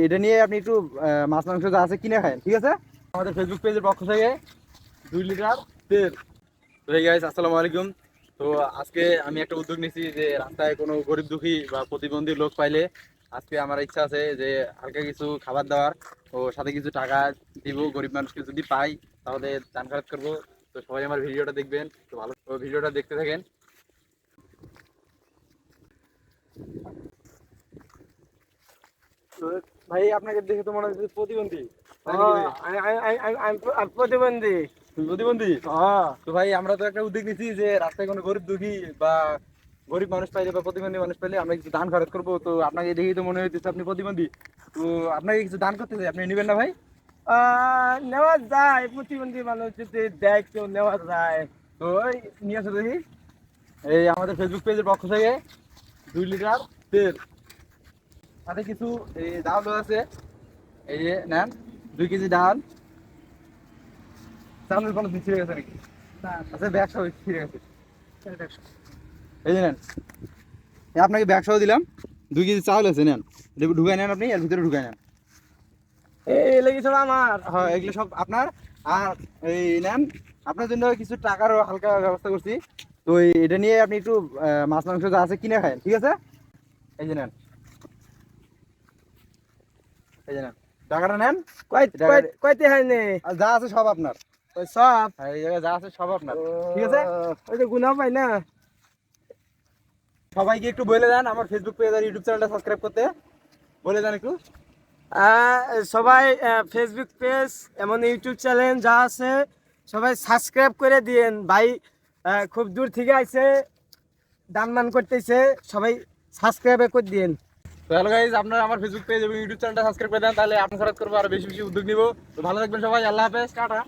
এটা নিয়ে আপনি একটু মাছ মাংস যা আছে কিনে খান, ঠিক আছে? আমাদের ফেসবুক পেজের পক্ষ থেকে 2 লিটার তেল। তো এই গাইস, আসসালামু আলাইকুম। তো আজকে আমি একটা উদ্যোগ নিয়েছি যে রাস্তায় কোনো গরিব দুঃখী বা প্রতিবন্ধী লোক পাইলে আজকে আমার ইচ্ছা আছে যে হালকা কিছু খাবার দেওয়ার ও সাথে কিছু টাকা দিব। গরিব মানুষকে যদি পাই তাহলে দান খরচ করবো। তো সবাই আমার ভিডিওটা দেখবেন, তো ভালো ভিডিওটা দেখতে থাকেন। তো ভাই, আপনাকে দেখে তো মনে হচ্ছে প্রতিবন্ধী, তাই নাকি ভাই? আমি প্রতিবন্ধী। তুমি প্রতিবন্ধী? তো ভাই, আমরা তো একটা উদ্যোগ নিচ্ছি যে রাস্তায় কোনো গরিব দুঃখী বা গরিব মানুষ পাইলে বা প্রতিবন্ধী মানুষ পাইলে আমরা কিছু দান খরচ করবো। তো আপনাকে দেখেই তো মনে হচ্ছে আপনি প্রতিবন্ধী। তো আপনাকে কিছু দান করতে চাই, আপনি নেবেন না ভাই? নেওয়া যায়, প্রতিবন্ধী মানুষ যদি দেয় কেউ নেওয়া যায়। তো ওই নিয়ে আসো দেখি। এই আমাদের ফেসবুক পেজের পক্ষ থেকে 2 লিটার তেল, সাথে কিছু এই ডাল আছে, এই যে নেন 2 কেজি ডাল। চালের কোনো দিন ছিঁড়ে গেছে নাকি? আচ্ছা, ব্যাগ সহ ছিঁড়ে গেছে। এই যে নেন, আপনাকে ব্যাগ সহ দিলাম। 2 কেজি চাউল আছে, নেন। এটা ঢুকাই নেন, আপনি এর ভিতরে ঢুকাই নেন। এই লেগে সব আমার। হ্যাঁ, এগুলো সব আপনার। আর এই নেন, আপনার জন্য কিছু টাকারও হালকা ব্যবস্থা করছি। তো এটা নিয়ে আপনি একটু মাছ মাংস যা আছে কিনে খান, ঠিক আছে? এই যে নেন, এই যে নেন, টাকাটা নেন। কয়তে হয়নি? আর যা আছে সব আপনার। ওই সব হ্যাঁ, এই জায়গায় যা আছে সব আপনার, ঠিক আছে? ওই যে গুনাহ পাই না। সবাইকে একটু বলে দেন আমার ফেসবুক পেজ আর ইউটিউব চ্যানেলটা সাবস্ক্রাইব করতে, বলে দেন একটু। সবাই ফেসবুক পেজ এমন ইউটিউব চ্যানেল যা আছে সবাই সাবস্ক্রাইব করে দিয়েন ভাই। খুব দূর থেকে আইছে, দান মান করতেছে, সবাই সাবস্ক্রাইব করে দিয়েন। তো হ্যালো গাইজ, আপনারা আমার ফেসবুক পেজ এবং ইউটিউব চ্যানেলটা সাবস্ক্রাইব করে দেন, তাহলে আপনার খরচ করবো, আরো বেশি বেশি উদ্যোগ নিবো। তো ভালো থাকবেন সবাই, আল্লাহ হাফেজ, টাটা।